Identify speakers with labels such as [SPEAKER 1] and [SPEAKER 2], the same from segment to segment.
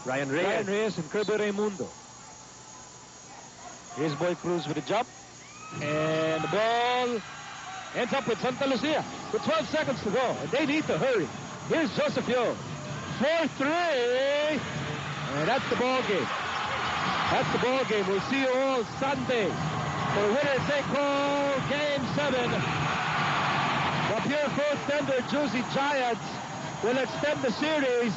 [SPEAKER 1] Ryan Reyes and Kirby Raimundo. Here's Boy Cruz with a jump. And the ball ends up with Santa Lucia with 12 seconds to go. And they need to hurry. Here's Joseph Yo. 4-3. And that's the ball game. That's the ball game. We'll see you all Sunday for winner-take-all Game 7. The Pure Foods Tender Juicy Giants will extend the series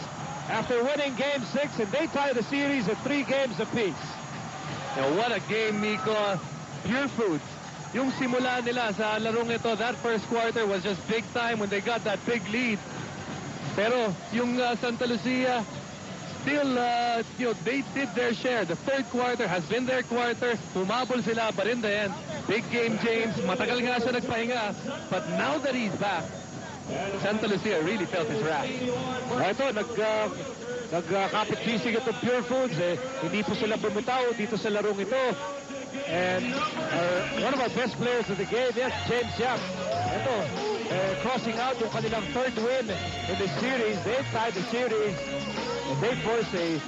[SPEAKER 1] after winning Game 6, and they tie the series at 3 games apiece.
[SPEAKER 2] Now, what a game, Miko. Pure Foods. Yung simula nila sa larong ito, that first quarter was just big time when they got that big lead. Pero yung Santa Lucia, still, they did their share. The third quarter has been their quarter. Humabol sila, but in the end, big game, James. Matagal nga siya nagpahinga. But now that he's back, Santa Lucia really felt his wrath.
[SPEAKER 1] Ito, nagkapit-kisig itong Pure Foods. Hindi po sila bumitaw dito sa larong ito. And one of our best players of the game, yes, James Yap. Ito, crossing out yung kanilang third win in the series. They tied the series. And they force a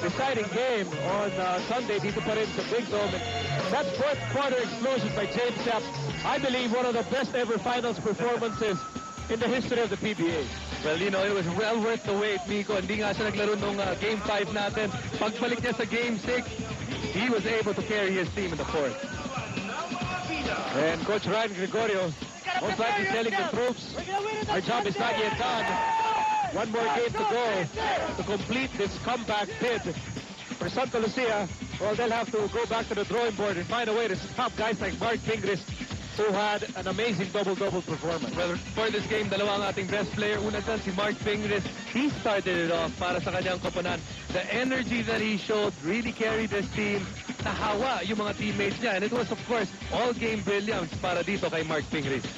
[SPEAKER 1] deciding game on Sunday dito pa rin sa Big Dome. And that fourth quarter explosion by James Yap, I believe one of the best ever finals performances in the history of the PBA.
[SPEAKER 2] Well, you know, it was well worth the wait, Miko. Hindi nga siya naglaro nung Game 5 natin. Pagbalik niya sa Game 6, he was able to carry his team in the fourth.
[SPEAKER 1] And Coach Ryan Gregorio most likely telling the troops, our job is not yet done. One more game to go to complete this comeback bid. For Santa Lucia, well, they'll have to go back to the drawing board and find a way to stop guys like Mark Pingris, who had an amazing double-double performance.
[SPEAKER 2] Well, for this game, dalawa ang ating best player. Una dyan, si Mark Pingris. He started it off para sa kanyang koponan. The energy that he showed really carried his team. Nahawa yung mga teammates niya. And it was, of course, all-game brilliance para dito kay Mark Pingris.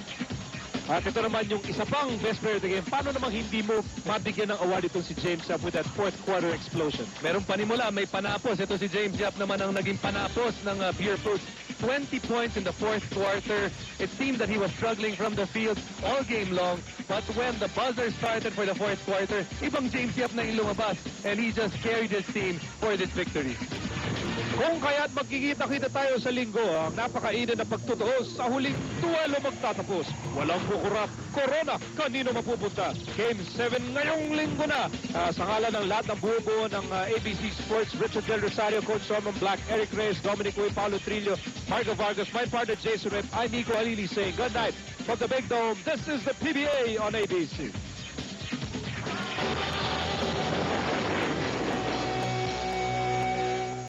[SPEAKER 1] At ito naman yung isa pang best player of the game. Paano namang hindi mo mabigyan ng award itong si James Yap with that fourth quarter explosion?
[SPEAKER 2] Meron panimula, may panapos. Ito si James Yap naman ang naging panapos ng Pure Foods. 20 points in the fourth quarter. It seemed that he was struggling from the field all game long. But when the buzzer started for the fourth quarter, ibang James Yap na yung lumabas. And he just carried his team for this victory.
[SPEAKER 1] Kung kaya't magkikita-kita tayo sa linggo, ang napakainit na pagtutuos sa huling duelo magtatapos. Walang kukurap. Corona, kanino mapupunta? Game 7 ngayong linggo na. Sa ngalan ng lahat ng buo-buo ng ABC Sports, Richard Del Rosario, Coach Solomon Black, Eric Reyes, Dominic Uy, Paulo Trillo, Margo Vargas, my partner Jason Rep, I'm Nico Alili saying good night from the Big Dome. This is the PBA on ABC.